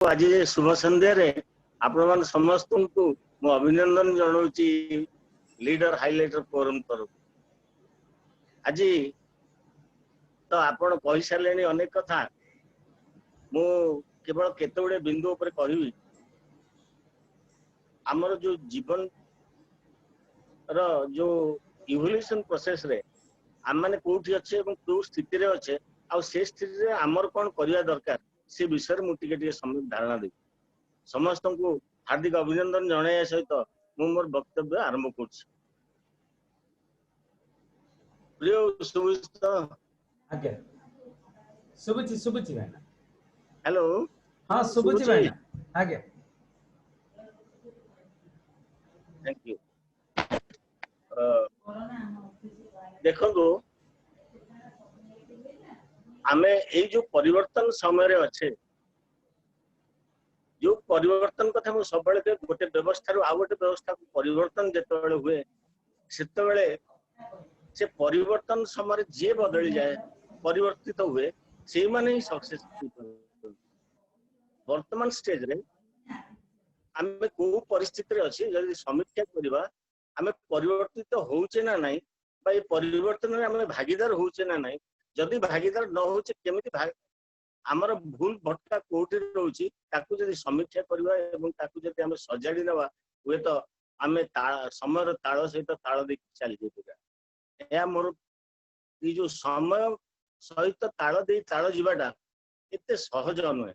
आज शुभ संध्यारे आपण मान समस्त को मु अभिनंदन जनाऊँची लीडर हाइलाइटर फोरम तरफ। आज तो आपण कहि सारे अनेक कथा मु केवल केते गुडे बिंदु ऊपर कहबी। आमर जो जीवन रो जो इवोल्यूशन प्रोसेस रे आम माने कोठी अच्छे एवं को स्थिति रे अच्छे आ से स्थिति रे आमर कोन करिया दरकार से विषय मु टिके समय धारणा दे समस्त को हार्दिक अभिनंदन जनाया सहित मु मोर वक्तव्य आरंभ करछि। प्रिय सुविस्त आगे सुबुची भाईना हेलो हाँ सुबुची भाईना आगे थैंक यू। देखो आमे ए जो परिवर्तन समय रे अच्छे जो परिवर्तन कथा मु सब बेले गोटे व्यवस्था रो आ गोटे व्यवस्था को परिवर्तन जेतेबेले हुए सेतेबेले से परिवर्तन समय जे बदली जाए परिवर्तित हुए से माने ही सक्सेस। वर्तमान स्टेज रे आमे को परिस्थिति रे अछि यदि समीक्षा करबा आमे परिवर्तित होउचे ना नहीं बा ए परिवर्तन रे आमे भागीदार होउचे ना नहीं जदि भागीदार न होउचे केमिति आमर भूल भटका कोठी रहउची ताकू जदि समीक्षा करबा एवं ताकू जदि आमे सजाडी नबा हुए तो आमे समय ताल सहित ताल दे चली जेबा। या मोर ई जो समय सहित ताल दे ताल जीवाटा एते सहज नुहे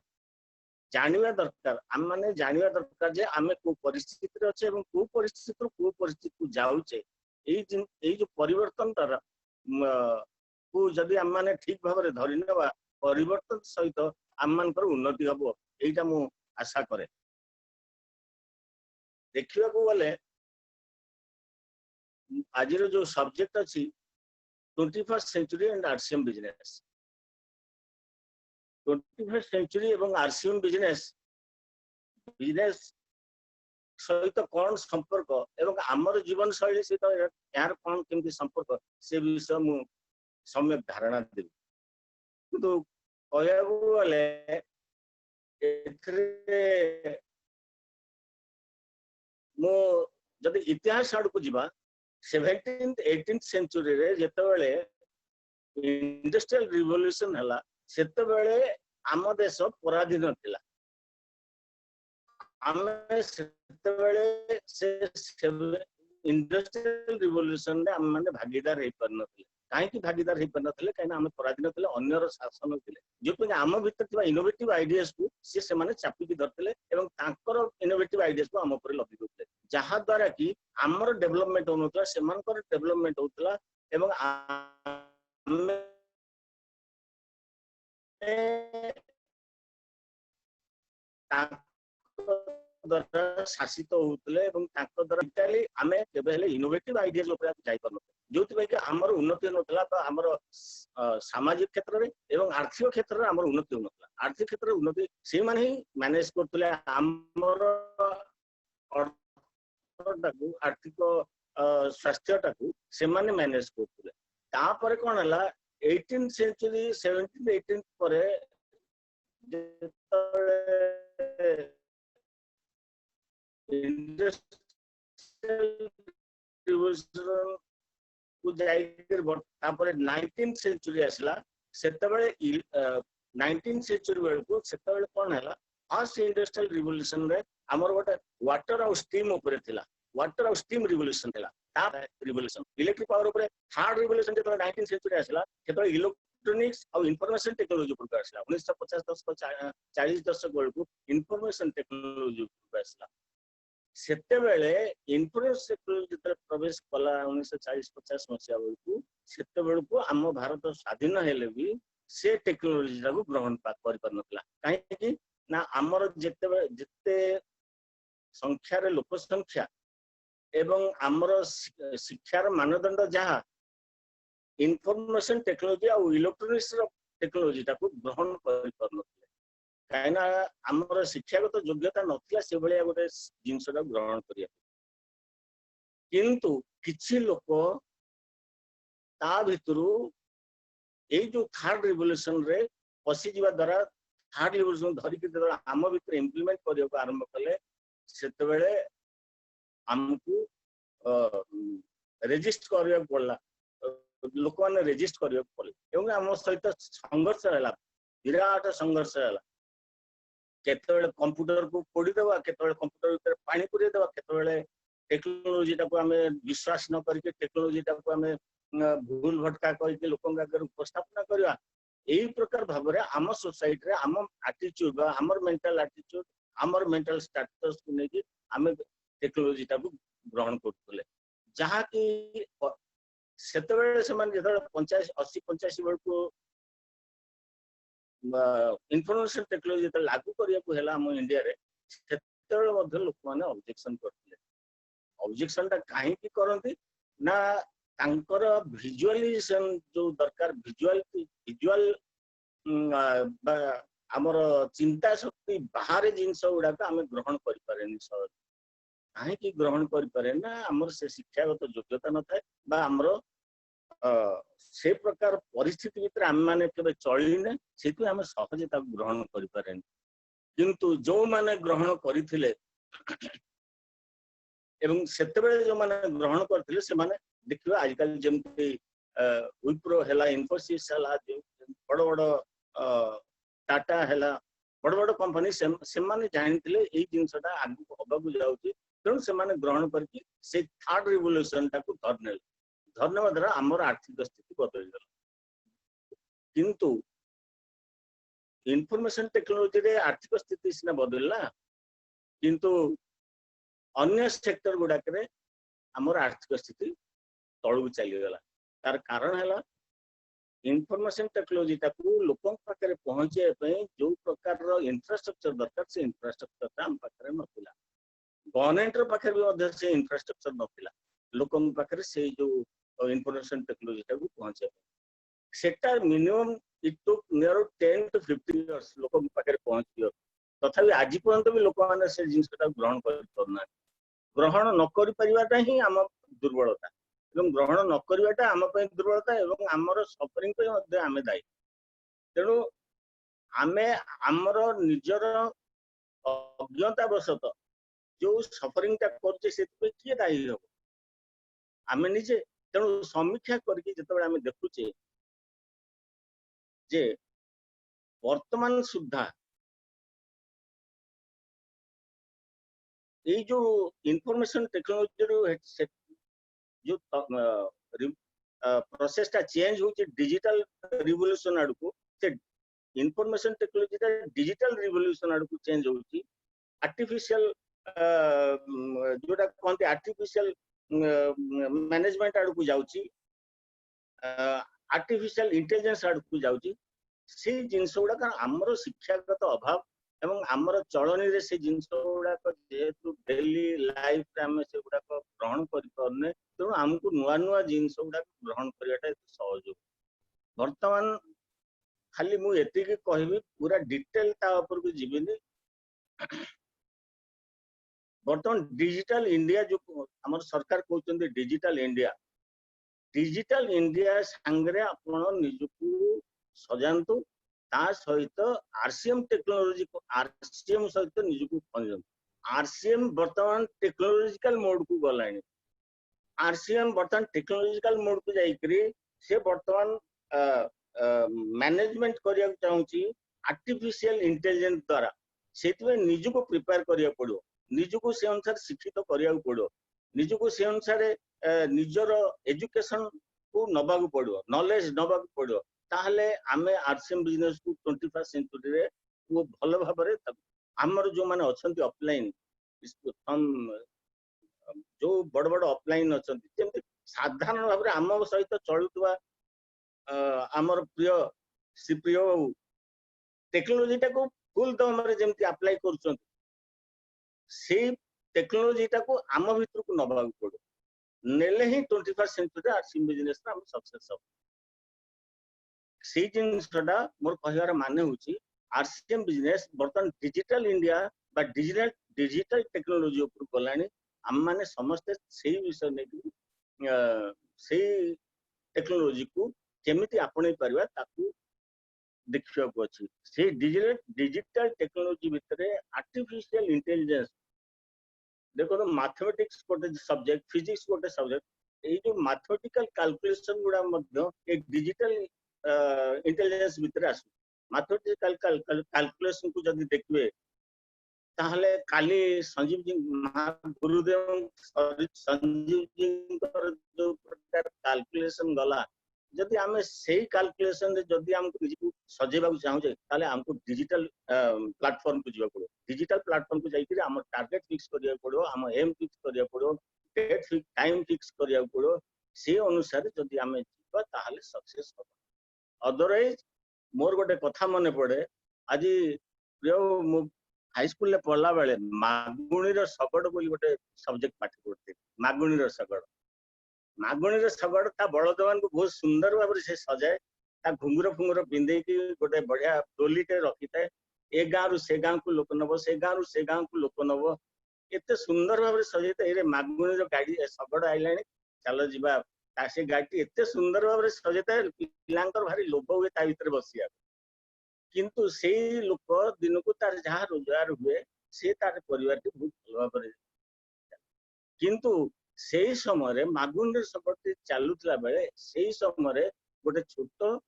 जानिबा दरकार। आम माने जानिबा दरकार जे आमे को परिस्थिति रे अछि एवं को परिस्थिति को परिस्थिति को जाउचे एई जो परिवर्तन तर को जदि आम माने ठीक भाव रे धरि नबा परिवर्तन सहित आम मानकर उन्नति हबो एटा मु आशा करे। देखिबा को गले आज रो जो सब्जेक्ट अछि 21st century and RCM business 21st century एवं आरसीएम बिजनेस सहित कौन संपर्क एवं आमर जीवन शैली सहित यार कौन केमती संपर्क से विषय मु सम्यक धारणा देबी। किंतु कहयाबो गले एथरे मु जदि इतिहास आड़ को जीवा 17th 18th सेंचुरी रे जेतेबेले इंडस्ट्रियल रिवोल्यूशन हला सेतेबेले आम देश पराधीन थिला। आमे सेतेबेले से इंडस्ट्रियल रिवोल्यूशन रे आम माने भागीदार हे परनथिले। काहे कि भागीदार हे परनथिले काहे आमे पराधीन थिले अन्यर शासन थिले जो कि आम भीतर थिबा इनोवेटिव आइडियाज को से माने चापी की धरथिले एवं तांकर इनोवेटिव आइडियाज को आम पर लगी दोथिले जहा द्वारा कि आमर डेवलपमेंट होनथला सेमानकर डेवलपमेंट होतला एवं आमे द्वारा शासित होतले एवं तांकर द्वारा इटाली आमे केबेले इनोवेटिव आइडियाज ऊपर जाई परन जोति भाई कि हमर उन्नति नथला तो हमर सामाजिक क्षेत्र रे एवं आर्थिक क्षेत्र रे हमर उन्नति नथला। आर्थिक क्षेत्र रे उन्नति से माने ही मैनेज करतले हमर अर्थटाकू आर्थिक स्वास्थ्य टाकू से माने मैनेज करतले। तापर कोन हला 18th सेंचुरी 17th 18th परे इंडस्ट्रियल रिवोल्यूशन को जाइकर तापर 19th सेंचुरी आसला सेतेबेले 19th सेंचुरी बेलको सेतेबेले कोन हला फर्स्ट इंडस्ट्रियल रिवोल्यूशन रे हमर गोटे वाटर और स्टीम ऊपर थिला वाटर और स्टीम रिवोल्यूशन थिला ता रिवोल्यूशन इलेक्ट्रिक पावर ऊपर थर्ड रिवोल्यूशन जेतो 19th सेंचुरी आसला सेतो इलेक्ट्रॉनिक्स और इंफॉर्मेशन टेक्नोलॉजी ऊपर आसला 1950 दशक 40 दशक बेलको इंफॉर्मेशन टेक्नोलॉजी ऊपर आसला सेतेबेले इंफॉर्मेशन टेक्नोलॉजी जेते प्रवेश कला 1940-50 मसिया बेलको सेतेबेलको आम भारत स्वाधीन हेले भी से टेक्नोलॉजी को ग्रहण कर परनथला काहे कि ना आमर जेते संख्यार लोक संख्या एवं आमर शिक्षार मानदंड जहाँ इनफॉर्मेशन टेक्नोलॉजी और इलेक्ट्रॉनिक्स टेक्नोलॉजी को ग्रहण कर परनथले काहेना आमर शिक्षागत योग्यता नथिला से भलिया गोटे जिंसटा ग्रहण करिया किंतु किछि लोक ता भितरु ए जो थर्ड रिवोल्यूशन रे पसी जीवा द्वारा थार्ड रिवोल्यूशन धरिकी जेतबेले आम भितर इम्प्लीमेंट करबा आरंभ कले सेतबेले हमकू रेजिस्ट करबा पड़ला लोक मैंने रेजिस्ट करबा पड़े एवं आम सहित संघर्ष है विराट संघर्ष है केतबेले कंप्यूटर को पोड़ीदेवा केतबेले कंप्यूटर भीतर पानी पुरे देवा केतबेले टेक्नोलोजी टाको आमे विश्वास न करके टेक्नोलोजी टाको आमे भूल भटका करके लोकन आगे उपस्थापना करवा यही प्रकार भाव में आम सोसाइटी रे आम एटीट्यूड आमर मेंटल एटीट्यूड आमर मेंटल स्टेटस को लेके आमे टेक्नोलोजी टाको ग्रहण करथले जहा कि सेतबेले समान जेतबेले 85 80 85 वर्ष को इनफॉरमेशन टेक्नोलोजी तो लागू करिया को हेला हम इंडिया रे सेतबेले मध्ये लोक माने ऑब्जेक्शन करथले ऑब्जेक्शन टा काहे की करंती ना तांकर विजुअलाइजेशन जो दरकार विजुअल आमर चिंता शक्ति बाहर जिनस गुड़ा आम ग्रहण करें सहज कहीं कि ग्रहण करें ना आमर से शिक्षागत योग्यता न था आमर से प्रकार परिस्थिति भीतर आम मैंने चलने से आम सहजे ग्रहण करें किंतु जो माने ग्रहण करथिले एवं सेतेबेले जो माने ग्रहण करथिले से माने देखिए आजकल जमती विप्रो हैला इन्फोसिस हैला बड़ बड़ टाटा हैला बड़ बड़ कंपनी से माने जानथिले एई जिंसटा आगु होबाकू जाउची तेणु से माने ग्रहण करके से थर्ड रिवोल्यूशन टाकू धरनेल धन्यवाद द्वारा आमर आर्थिक स्थिति बदल गला किंतु इनफॉरमेशन टेक्नोलॉजी रे आर्थिक स्थिति सिना बदलला किंतु अन्य सेक्टर गुडाक रे आमर आर्थिक स्थिति तळु चली गला तार कारण हैला इनफॉरमेशन टेक्नोलॉजी टाकू लोकन पाखरे पहुंचे पे जो प्रकार रो इंफ्रास्ट्रक्चर दरकार से इंफ्रास्ट्रक्चर हम पाखरे नथिला गवर्नमेंट रो पाखरे भी मध्य से इंफ्रास्ट्रक्चर नथिला लोकन पाखरे से जो इनफॉरमेशन टेक्नोलॉजी टाकू पहुंचे sector minimum it took near 10 to 15 years लोकन पाखरे पहुंच गयो तथापि आज पर्यंत भी लोक माने से जिंसटा ग्रहण करना ग्रहण न करि परिवाटा ही आम दुर्बलता एवं ग्रहण न करिवाटा आम पे दुर्बलता एवं आमर सफरिंग पे मध्ये आमे दायी तेणु आमे आमर निजर अज्ञता वशत जो सफरिंग टा करछे सेति किए दायी हो आमे निजे तेणु समीक्षा करके जतबे आमे देखुचे जे वर्तमान सुद्धा ये जो इनफॉरमेशन टेक्नोलॉजी जो प्रोसेस टा चेंज हो डिजिटल रिवोल्यूशन आड़ को से इनफॉरमेशन टेक्नोलॉजी टा डिजिटल रिवोल्यूशन आड़ को चेंज होची आर्टिफिशियल जोटा कहते आर्टिफिशियल मैनेजमेंट आड़ को जाउची आर्टिफिशियल इंटेलिजेंस आड़ को जाउची से जिनस गुड़ा आमर शिक्षागत अभाव एवं आमर चलनी रे से जिनस गुड़ा जेहेतु डेली लाइफ रे आम से गुड़ा ग्रहण करने तेणु आमको नुआ नुआ जिनस गुड़ा ग्रहण करवाटा सहज वर्तमान खाली मु एतिकी कहबी पूरा डिटेल ता ऊपर को जीविनी वर्तमान डिजिटल इंडिया जो आमर सरकार कहते डिजिटल इंडिया सांगरे आपण निजको सजांतु ता सहित आरसीएम टेक्नोलॉजी को आरसीएम सहित निजको खंजन आरसीएम वर्तमान टेक्नोलॉजिकल मोड को गलानी आरसीएम वर्तमान टेक्नोलॉजिकल मोड को जाइकरी से वर्तमान मैनेजमेंट करिया चाहूची आर्टिफिशियल इंटेलिजेंस द्वारा सेतवे निजको प्रिपेयर करिया पड़ो निजको से अनुसार शिक्षित करिया पड़ो निजको से अनुसार निजर एजुकेशन को नबाक पड़ो नॉलेज नबाक पड़ो ताहले आमे आरसीएम बिजनेस को 21st सेंचुरी रे वो भल भाव रे हमर जो माने अछंती ऑफलाइन हम जो बड़ बड़ ऑफलाइन अछंती जेमति साधारण भाव रे आम सहित चलुतवा हमर प्रिय श्रीप्रिय टेक्नोलॉजी टा को फुल दम रे जेमति अप्लाई करछंती से टेक्नोलॉजी टा को आम भीतर को नबाक पड़ो नेले ही 21st सेंचुरी आरसीएम बिजनेस ना हम सक्सेस हो से जिनसटा मोर कहवार माने होची आरसीएम बिजनेस बर्तन डिजिटल इंडिया बा डिजिटल टेक्नोलॉजी ऊपर गलानी हम माने समस्त से विषय ने से टेक्नोलॉजी को केमिति आपणे परबा ताकू देखिया को अछि से डिजिटल टेक्नोलॉजी भितरे आर्टिफिशियल इंटेलिजेंस देखो तो मैथमेटिक्स गोटे सब्जेक्ट फिजिक्स गोटे सब्जेक्ट ये जो मैथमेटिकल कैलकुलेशन गुड़ा मध्य एक डिजिटल इंटेलिजेंस भितरे आसु मैथमेटिकल कैलकुलेशन को जदी देखबे ताहले काली संजीव जी गुरुदेव संजीव जी जो प्रकार कैलकुलेशन गला जदि आमे सेही कैलकुलेशन रे जदि हमको निजको सजेबा को चाहू जे ताले हमको डिजिटल प्लेटफॉर्म को जीवा पड़ो डिजिटल प्लेटफॉर्म को जाई कि हम टारगेट फिक्स करिया पड़ो हम एम फिक्स करिया पड़ो डेट फिक्स टाइम फिक्स करिया पड़ो से अनुसार जदि आमे जीवा ताहले सक्सेस हो अदरवाइज मोर गोटे कथा मने पड़े आज जो हाई स्कूल ले पढ़ला बेले मागुणी रो सगड़ बोली गोटे सब्जेक्ट पाठ करते मागुणी रो सगड़ मागुणी सगड़ ता बड़दमान को बहुत सुंदर भाव से सजाए ता घुंगुर फुंगुर पिंधे की गोटे बढ़िया डोलीटे रखी थाए ए गाँव रु से गाँव को लोक नब से गाँव रु से गाँव को लोक नब एते सुंदर भाव सजाई थाए मागुणी गाड़ी सगड़ आइलानी चलो जीवा से गाड़ी एते सुंदर भाव सजाई थाए पिलांकर भारी लोभ हुए ता भितर बसिया किंतु से लोक दिन को तार जहाँ रोजगार हुए से तार परिवार की बहुत भल भाव किंतु से समय मागुणी सगड़ चलुला बेले से समय गोटे छोट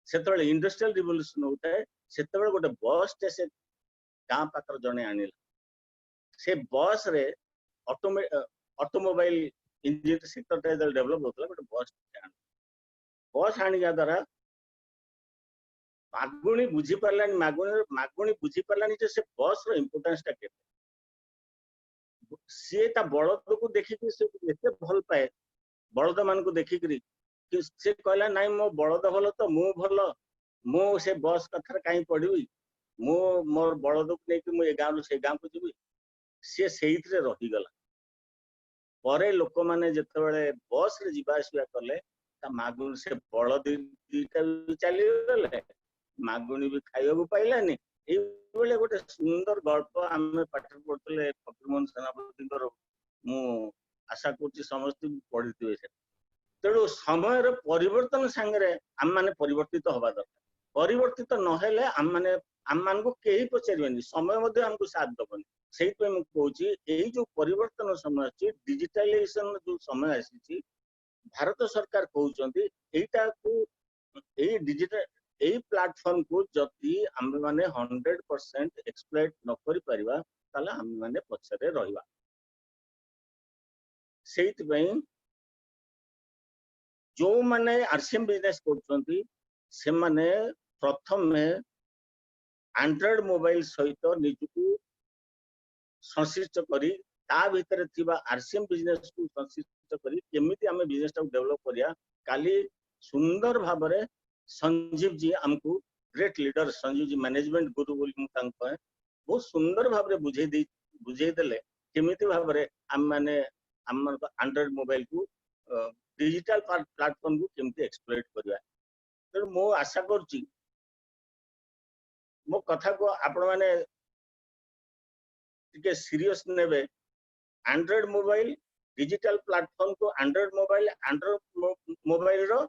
से इंडस्ट्रियल रिवोल्यूशन होता है से गोटे बस टे से गाँ पाखर जड़े आनिला से बस रे ऑटोमोबाइल इंजीनियर सेक्टर डेवलप होता गोटे बस आनिया द्वारा मागुणी बुझी पार्लानी मागुणी बुझी पार्लानी जे से बस रो इंपोर्टेंस टा के सी ता बड़द को देखिक से एते भल पाए बड़द मान को देखिक कि से कहला नाई मो बड़द भल तो मु भल मु से बस कथा कहीं पढ़ी मु मोर बड़द को लेकिन ए गाँव से गाँव को जीवी सी से रही गला परे लोक माने जते बेले बस रे जीवा आसिया कले ता मागुणी से बड़द दीटा चली गले मागुणी भी खाइबा पाइलानी ये गोटे सुंदर गल्प आम पाठ पढ़ते फकीरमोहन सेनापति मु आशा कर समस्त पढ़ी तेणु समय परिवर्तन सांगे आम मैंने परिवर्तित हवा दरकार परिवर्तित नहेले आम मान को कहीं पचारे समय हमको साथ दबनी से कहूँ जो परिवर्तन समय अच्छी डिजिटाइजेशन जो समय आसी भारत सरकार कहते यहीटा को डिजिटल यही प्लेटफॉर्म को जदि आम मैंने 100% एक्सप्लॉइट न करि परिबा ताले आम मैंने पछरे रहिबा सेइत पई जो माने आरसीएम बिजनेस करछंती से माने प्रथम में एंड्रॉइड मोबाइल सहित निजको संश्लिष्ट करी ता भीतर थिबा आरसीएम बिजनेस को संश्लिष्ट करी केमिति आमे बिजनेस टा डेवलप करिया काली सुंदर भाबरे संजीव जी हमको great leader Sanjeev ji management गुरु बोली बहुत सुंदर भाव में बुझे देले केमिति भाव में आम माने एंड्रॉइड मोबाइल को डिजिटल प्लेटफॉर्म को केमिति एक्सप्लॉइट करबा तो मो आशा करची मो कथा को आपण माने टिके सीरियस नेबे एंड्रॉइड मोबाइल डिजिटल प्लेटफॉर्म को एंड्रॉइड मोबाइल रो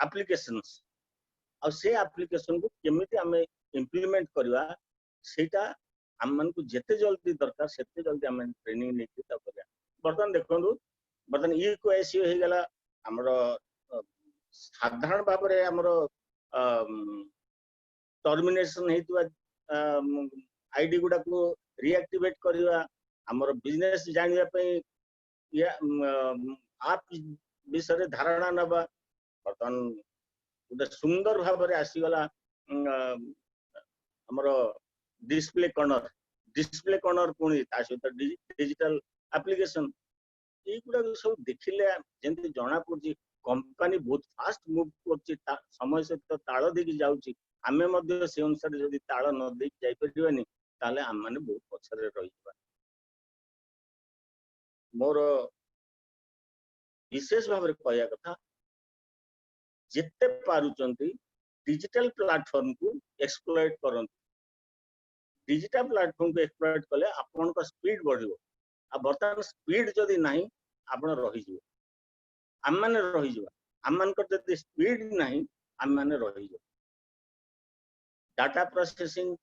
एप्लीकेशंस और से एप्लीकेशन को केमिति हमें इंप्लीमेंट करवा सेटा हम मन को जेते जल्दी दरकार सेते जल्दी हम ट्रेनिंग लेके ता करया बर्तन देखंदु बर्तन ई को एसी हो गेला हमरो साधारण भाव रे हमरो टर्मिनेशन हेतु आईडी गुडा को रिएक्टिवेट करवा हमरो बिजनेस जानिया पे या आप विषय धारणा नबा बर्तन गोटे सुंदर भाव में आसीगला हमरो डिस्प्ले कॉर्नर पुणी सहित डिजिटल एप्लीकेशन युवा सब देखिले जमी जना पड़ी कंपनी बहुत फास्ट मूव कर समय सहित ताल देकी जाऊँगी आम से अनुसार जब ताल न देकी जापरानी ताले आम मैंने बहुत पछरे रही मोर विशेष भाव में कहया कथा जिते पारुचंती डिजिटल प्लेटफॉर्म को एक्सप्लॉइट करंती डिजिटल प्लेटफॉर्म को एक्सप्लॉइट कले आपन को स्पीड बढ़िबो आ बर्तमान स्पीड जदी नाही आपन रही जिवो आम माने रही जिवो आम मान जदि स्पीड नहीं आम माने रही data processing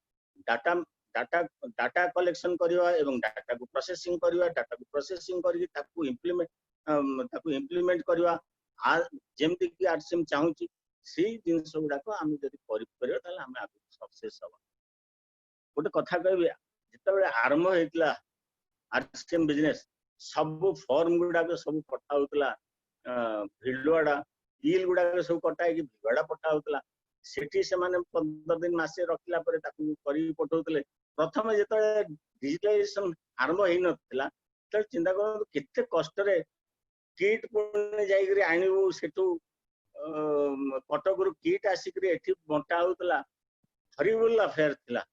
data data data collection करवा एवं डाटा को प्रोसेसिंग करवा डाटा को प्रोसेसिंग करके ताकू इम्प्लीमेंट करवा जेमती कि आरसीएम चाहूची से जिनस गुड़ाक आम जब कर आम सक्सेस हम गोटे कथा कहबी जिते आरंभ होता आरसीएम बिजनेस सब फॉर्म गुड़ाक सब पठा होता भिडुआड़ा बिल गुड़ाक सब कटा भिडुआड़ा पठा होता सेठी से माने 15 दिन मासे रखला परे ताकू करी पठौतले प्रथम जेते डिजिटलाइजेशन आरंभ होई नथिला त चिंता करू केते कष्ट रे किट पुणे जाई करी आनिबू सेठू कटक रु किट आसिक एठी बंटा होतला हरिबुल अफेयर थिला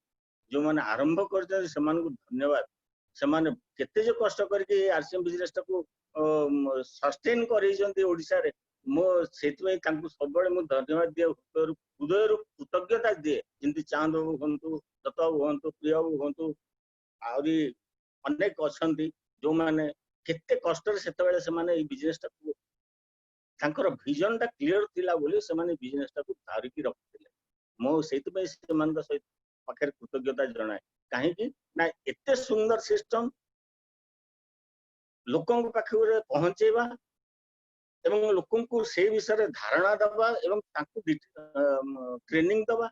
जो माने आरंभ करते से धन्यवाद से माने केते जो कष्ट करके आरसीएम बिजनेस टाको सस्टेन करेजंती ओडिसा रे मो सेतमे तांकु सबले मु धन्यवाद दिए हृदय कृतज्ञता दिए जंती चांद बाबू हंतु दत्त बाबू हंतु प्रिय बाबू हंतु आउरी अनेक अछंती जो माने केते कष्ट रे सेते बेले से माने ई बिजनेस टाको तांकर विजन टा क्लियर थिला बोली से माने बिजनेस टाको धारिकी रखथिले मो सेतमे से मान का सहित पाखर कृतज्ञता जणाए काहे कि ना एते सुंदर सिस्टम लोकन पाखरे पहुंचेबा एवं लोकन को से विषय धारणा दबा एवं तांको ट्रेनिंग दबा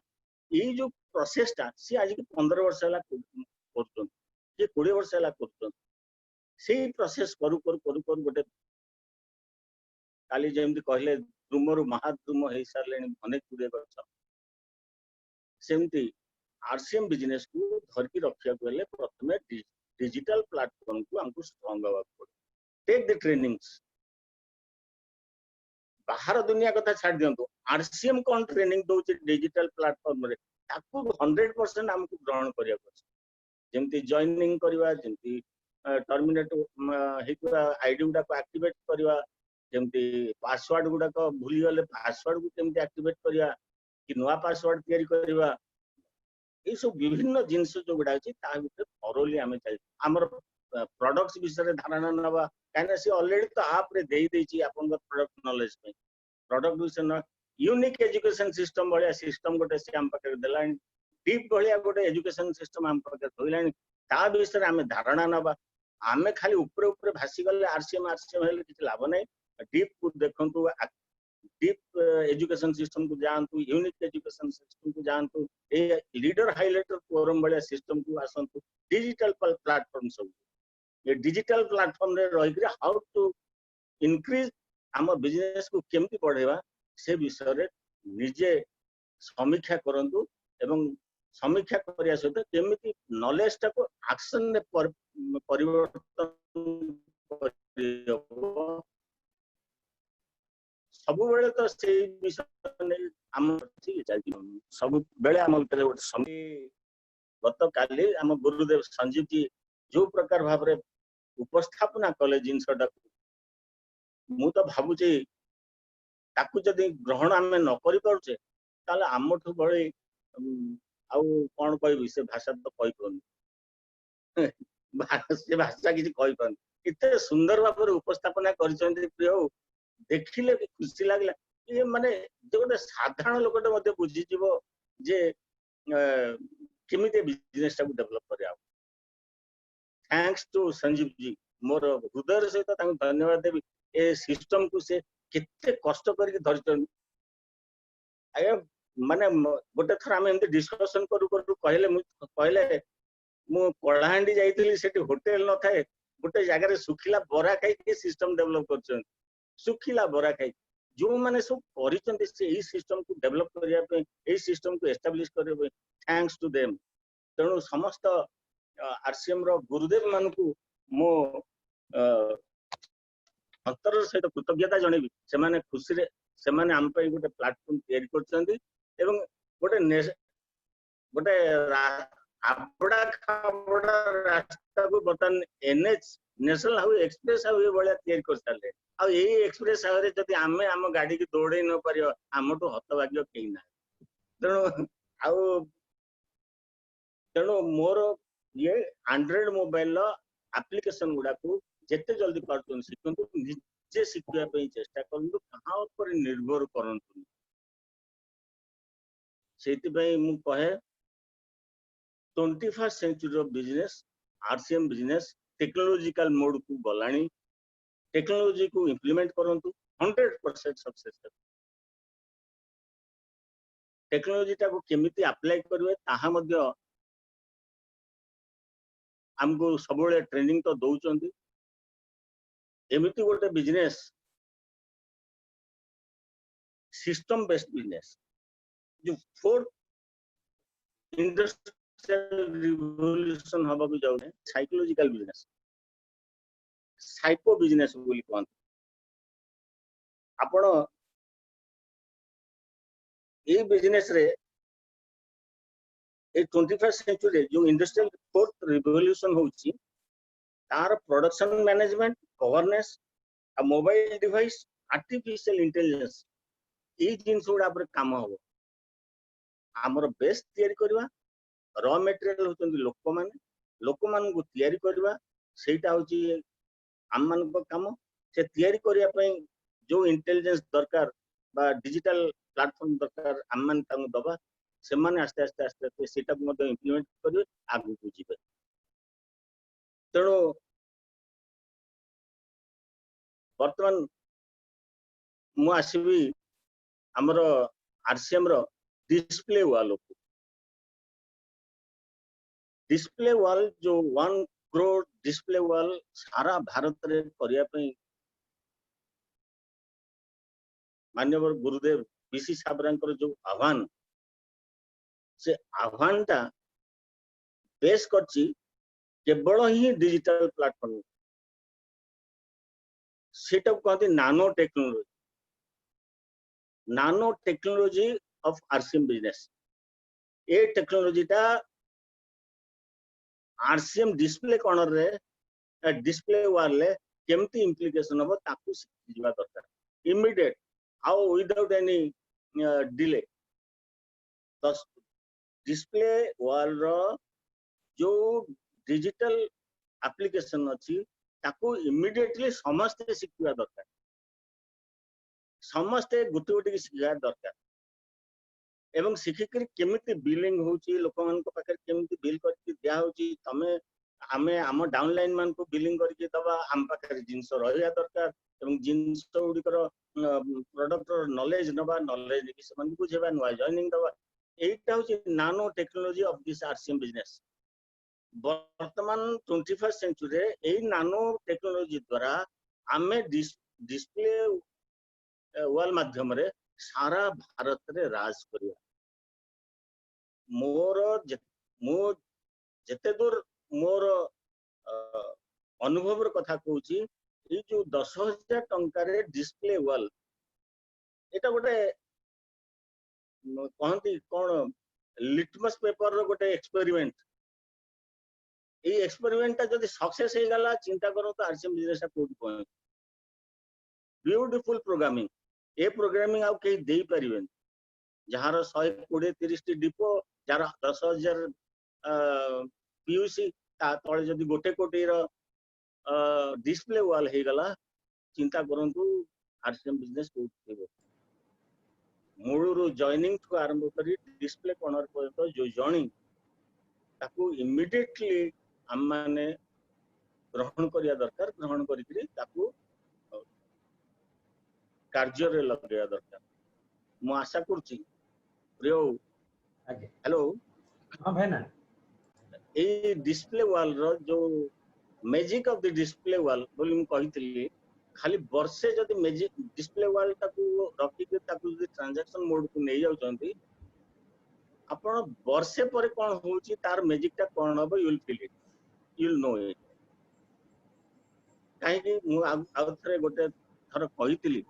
ये जो प्रोसेस टा सी आज के 15 वर्ष हला करछन ये 20 वर्ष हला करछन से प्रोसेस करू करू करू करू गोटे काली जेमती कहले द्रुमरु महाद्रुम हे सारले अनेक गुडे गछ सेमती आरसीएम बिजनेस को धरकी रखिया गले प्रथमे डिजिटल प्लेटफॉर्म को हमको स्ट्रांग हवा पड़े टेक द ट्रेनिंग्स बाहर दुनिया कथा छाड़ दियंतु आरसीएम कौन ट्रेनिंग दउछि डिजिटल प्लेटफॉर्म रे ताकू 100% हमको ग्रहण करिया पड़छ जेमती जॉइनिंग करवा जेमती टर्मिनेट हेतु आईडी गुडा को एक्टिवेट करवा जेमती पासवर्ड गुडा को भूली गले पासवर्ड को केमती एक्टिवेट करवा कि नवा पासवर्ड तैयारी करवा ये सब विभिन्न जिनस जो गुडा अछि ता भितर थरोली हमें चाहिए हमर प्रोडक्ट्स विषय धारणा नवा कहना से ऑलरेडी तो आप रे देई देछि आपन प्रोडक्ट नॉलेज पे प्रोडक्ट विषय न unique education system Ballia system गोटे से हम पकड़ देलानी डीप बलिया गोटे एजुकेशन सिस्टम हम पकड़ धोइलानी ता विषय हमें धारणा नवा आमे खाली ऊपर ऊपर भासी गले आरसीएम हेले किछ लाभ नै डीप को देखंतु डीप एजुकेशन सिस्टम को जानतु यूनिक एजुकेशन सिस्टम को जानतु ए लीडर हाइलाइटर फोरम बलिया सिस्टम को आसंतु डिजिटल प्लेटफॉर्म सब ये डिजिटल प्लेटफॉर्म रे रही कि हाउ टू इंक्रीज आम बिजनेस को केमती बढ़ेवा से विषय रे निजे समीक्षा करंतु एवं समीक्षा करिया सहित केमिति नॉलेज टा को एक्शन रे परिवर्तन करियो सब बेले तो से विषय ने आम सब बेले आम भीतर गोटे गत काली आम गुरुदेव संजीव जी जो प्रकार भाव रे उपस्थापना कले जिनसटा मु तो भाबुचे ताकू जदि ग्रहण आम न करि पारुचे ताले आमठु बळे आउ कोन कहबी से भाषा तो कहि पन से भाषा किछि कहि पन इते सुंदर भाव रे उपस्थापना करछन्ते प्रिय देखिले भी खुशी लागला ये माने जो गोटे साधारण लोकटे मध्ये बुझि जीवो जे केमिते बिजनेस टा डेवलप करिया थैंक्स टू संजीव जी मोर हृदय सहित धन्यवाद देवी ए सिस्टम को से केते कष्ट करके धरछन आया माने गोटे थर हम एमती डिस्कशन करू करू कहले मु कलाहांडी जाइतिली सेठी होटल न थाए गोटे जगह रे सुखिला बरा खाई के सिस्टम डेवलप करछन सुखिला बरा खाई जो माने सब करिसंते से ई सिस्टम को डेवलप करिया पे ए सिस्टम को एस्टैब्लिश करिया पे थैंक्स टू देम तेणु समस्त आरसीएम रो गुरुदेव मान को मो अंतर सहित कृतज्ञता जणेबी से माने खुशी रे से माने हम पे गोटे प्लेटफॉर्म तैयारी करछन्ती एवं गोटे गोटे आपड़ा खाबड़ा रास्ता को बतन NH national highway express highway बळिया तैयारी कर साले आ एई एक्सप्रेस हाईवे जदि आमे हम गाड़ी की दौड़े न परियो हमटो हतभाग्य केही ना तेणु आउ तेणु मोर ये एंड्रॉइड मोबाइल लो एप्लीकेशन गुडा को जेते जल्दी पार्टन शिखंतु निजे शिखिया चेष्टा करंतु कहाँ ऊपर निर्भर करंतु सेति मु कहे 21st century business RCM business technological mode को गलानी टेक्नोलॉजी को इंप्लीमेंट करंतु 100% सक्सेस टेक्नोलॉजी को केमिति अप्लाई करबे ताहा मध्य हमको सब ट्रेनिंग तो दौरान एमती गोटे बिजनेस सिस्टम बेस्ड बिजनेस जो फोर्थ इंडस्ट्रियल रिवोल्यूशन हवा को जाउने साइकोलॉजिकल बिजनेस साइको बिजनेस बोली कहते आपण ये बिजनेस रे ए 21st सेंचुरी जो इंडस्ट्रियल फोर्थ रिवोल्यूशन होची तार प्रोडक्शन मैनेजमेंट गवर्नेंस आ मोबाइल डिवाइस आर्टिफिशियल इंटेलिजेंस ये जिनस गुड़ा पर काम हम आमर बेस्ट तैयारी करवा रॉ मटेरियल होचंदी लोक मान को तैयारी करवा सेटा होची आम मान को काम से तैयारी करिया पई जो इंटेलिजेंस दरकार बा डिजिटल प्लेटफॉर्म दरकार आम मान तांग दबा से माने आस्ते आस्ते आस्ते आस्ते सेटा को मत इंप्लीमेंट करिवे आगु को जीवे तेणु वर्तमान मु आसीबी हमर आरसीएम रो डिस्प्ले वाल को डिस्प्ले वाल जो 1 करोड़ डिस्प्ले वाल सारा भारत रे करिया पई माननीय गुरुदेव बीसी साबरकर जो आह्वान से आह्वान टा बेस करची केवल ही डिजिटल प्लेटफॉर्म सेटा कहते नानो technology of RCM business A technology टा आरसीएम डिस्प्ले कॉर्नर रे डिस्प्ले वाल रे केमती इंप्लिकेशन हो ताकू सिखिबा दरकार immediate how without any delay तो डिस्प्ले वाल रो जो डिजिटल एप्लिकेशन अच्छी ताकू इमीडिएटली समस्ते शिखिबा दरकार समस्ते गोटे गोटे शिखा दरकार एवं शिखिक केमिति बिलिंग होची लोक मान को पाखे केमिति बिल करके दिया होची तमे आमे आम डाउनलाइन मान को बिलिंग करके दबा आम पाखे जिंस रहिया दरकार एवं जिंस गुडिकर प्रोडक्ट नॉलेज नबा नॉलेज कि समान बुझेबा नुवा जॉइनिंग दबा एटा होची नानो technology of this RCM business वर्तमान 21st सेंचुरी ए नानो टेक्नोलॉजी द्वारा आमे डिस्प्ले वाल माध्यम रे सारा भारत रे राज करिया मोर जेते दूर मोर अनुभव र कथा कहूची ए जो 10,000 टंका रे डिस्प्ले वाल एटा गोटे कहंती कोन लिटमस पेपर रो गोटे एक्सपेरिमेंट ए एक्सपेरिमेंट जदि सक्सेस हे गला चिंता करो तो आरसीएम बिजनेस कोड पहुंच ब्यूटीफुल प्रोग्रामिंग ए प्रोग्रामिंग आउ कहीं दे परिबेन जहार 120-30 टी डिपो जार 10,000 पीयूसी ता तळे जदि गोटे कोटी रो डिस्प्ले वाल हे गला चिंता करंतु आरसीएम बिजनेस कोड थेबो मूळरू जॉइनिंग को आरंभ करी डिस्प्ले कॉर्नर पर्यंत जो जॉइनिंग ताकू इमीडिएटली हम माने ग्रहण करिया दरकार ग्रहण करी ताकू कार्य रे लगेया दरकार मु आशा करछि प्रियो आगे हेलो हां भाई ना ए डिस्प्ले वाल रो जो मैजिक ऑफ द डिस्प्ले वाल बोली मु कहितली खाली वर्षे जदि मैजिक डिस्प्ले वाल ताकू रखि के ताकू जदि ट्रांजैक्शन मोड को नै जाउ चंती आपण वर्षे पर कोन होउची तार मैजिक ता कोन हबो you will feel it you will know it काहे कि मु आउथरे गोटे थर कहितली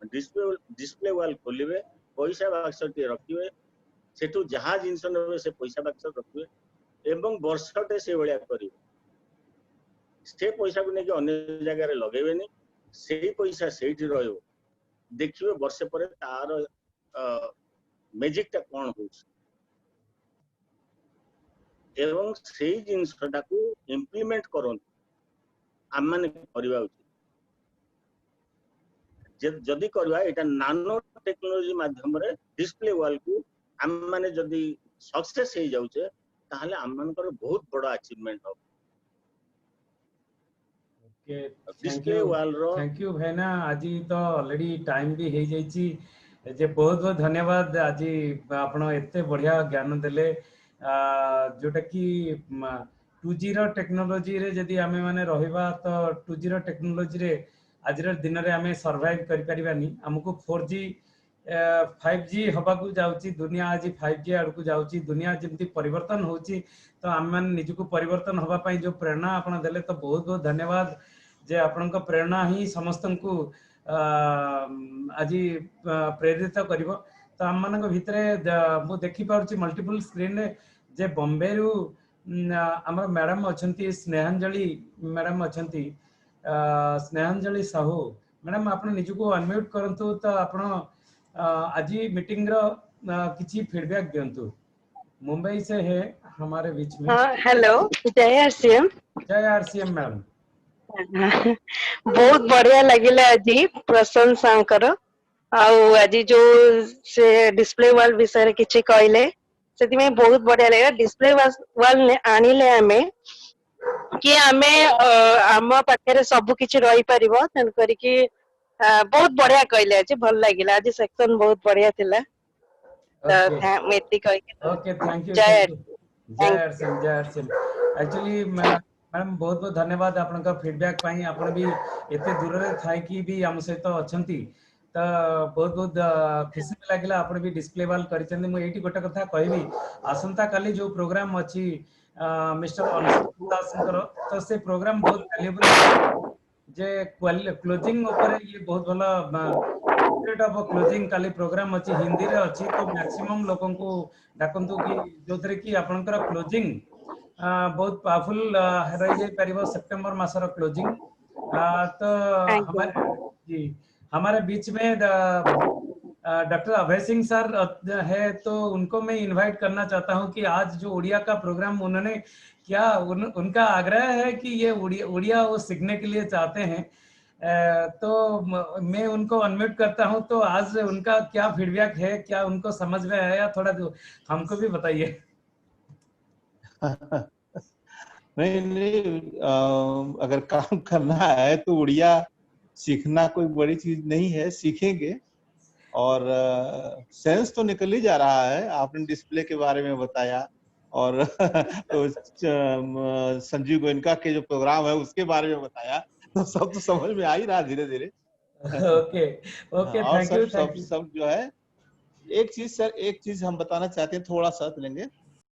डिस्प्ले वाल खोलिबे पैसा बाक्स टी रखिबे सेठू जहा जिंस नेबे से पैसा बाक्स रखिबे एवं वर्षटे से भलिया करिवे से पैसा को नेके अन्य जगह रे लगेबेनी सेही पैसा सेठी रहइबो देखिबे वर्ष पर तार मैजिक ता कोन होउछ एवं सेही जिंसटा को इंप्लीमेंट करन आम माने करिवा उचित जदि करवा एटा नानो टेक्नोलॉजी माध्यम रे डिस्प्ले वॉल को हम माने जदि सक्सेस हो जाउचे ताहले हम मानकर बहुत बड़ा अचीवमेंट हो। ओके डिस्प्ले वॉल रो थैंक यू भाईना आज तो ऑलरेडी टाइम भी हो जाइए जे बहुत बहुत धन्यवाद आज आपण एते बढ़िया ज्ञान देले जोटा कि 2G रो टेक्नोलॉजी रे जदी आमे माने रहिबा तो 2G रो टेक्नोलॉजी रे आज दिन रे आमे सर्वाइव करि परिबानी हमको 4G 5G हबाकू जाउची दुनिया आज 5G आड़कू जाउची दुनिया जमती परिवर्तन होची तो आम मान निजको परिवर्तन हवा पई जो प्रेरणा आपण देले तो बहुत बहुत धन्यवाद जे आपनक प्रेरणा ही समस्त को आज प्रेरित करिवो तो आम मानक भितरे मु देखि पाउची मल्टीपल स्क्रीन रे जे बॉम्बे रु हमर मैडम अछंती स्नेहांजलि मैडम अछंती स्नेहांजलि साहू मैडम आपण निजको अनम्यूट करंतु तो आपण आज मीटिंग रो किछि फीडबैक दियंतु मुंबई से है हमारे बीच में। हाँ हेलो जय आरसीएम। जय आरसीएम मैडम। बहुत बढ़िया लगिला आज प्रशंसा आउ आज जो से डिस्प्ले वॉल विषय किछि कहले सेति में बहुत बढ़िया लगे डिस्प्ले वॉल ने आनिले आमे कि आमे आम पाखे सब किछि रही परिबो तन करी कि बहुत बढ़िया कहले आज भल लागिला आज सेक्शन बहुत बढ़िया थिला तो मेति कहि ओके थैंक यू जय जय आरसीएम एक्चुअली मैडम बहुत बहुत धन्यवाद आपनका फीडबैक पाई आपण भी एते दूर रे थाई कि भी हम सहित अछंती तो बहुत बहुत खुशी लागिला आपण भी डिस्प्ले वॉल करिसेंती मु एठी गोटे कथा कहबी आसंता काली जो प्रोग्राम अछि मिस्टर अनुष्का दासकर तो से प्रोग्राम बहुत वैल्यूएबल जे क्लोजिंग ऊपर ये बहुत भला ऑफ क्लोजिंग काली प्रोग्राम अछि हिंदी रे अछि तो मैक्सिमम लोगन को डाकंतु कि जोथरे कि आपनकर क्लोजिंग बहुत पावरफुल रही जाई परिबो सितंबर मासर क्लोजिंग तो हमारे बीच में डॉक्टर अभय सिंह सर है तो उनको मैं इनवाइट करना चाहता हूं कि आज जो उड़िया का प्रोग्राम उन्होंने क्या उनका आग्रह है कि ये उड़िया वो सीखने के लिए चाहते हैं तो मैं उनको अनम्यूट करता हूं तो आज उनका क्या फीडबैक है क्या उनको समझ में आया थोड़ा हमको भी बताइए। नहीं अगर काम करना है तो उड़िया सीखना कोई बड़ी चीज नहीं है सीखेंगे और सेंस तो निकल ही जा रहा है। आपने डिस्प्ले के बारे में बताया और तो संजीव गोयनका के जो प्रोग्राम है उसके बारे में बताया तो सब तो समझ में आ ही रहा धीरे धीरे। ओके थैंक यू सब जो है एक चीज सर एक चीज हम बताना चाहते हैं थोड़ा सा लेंगे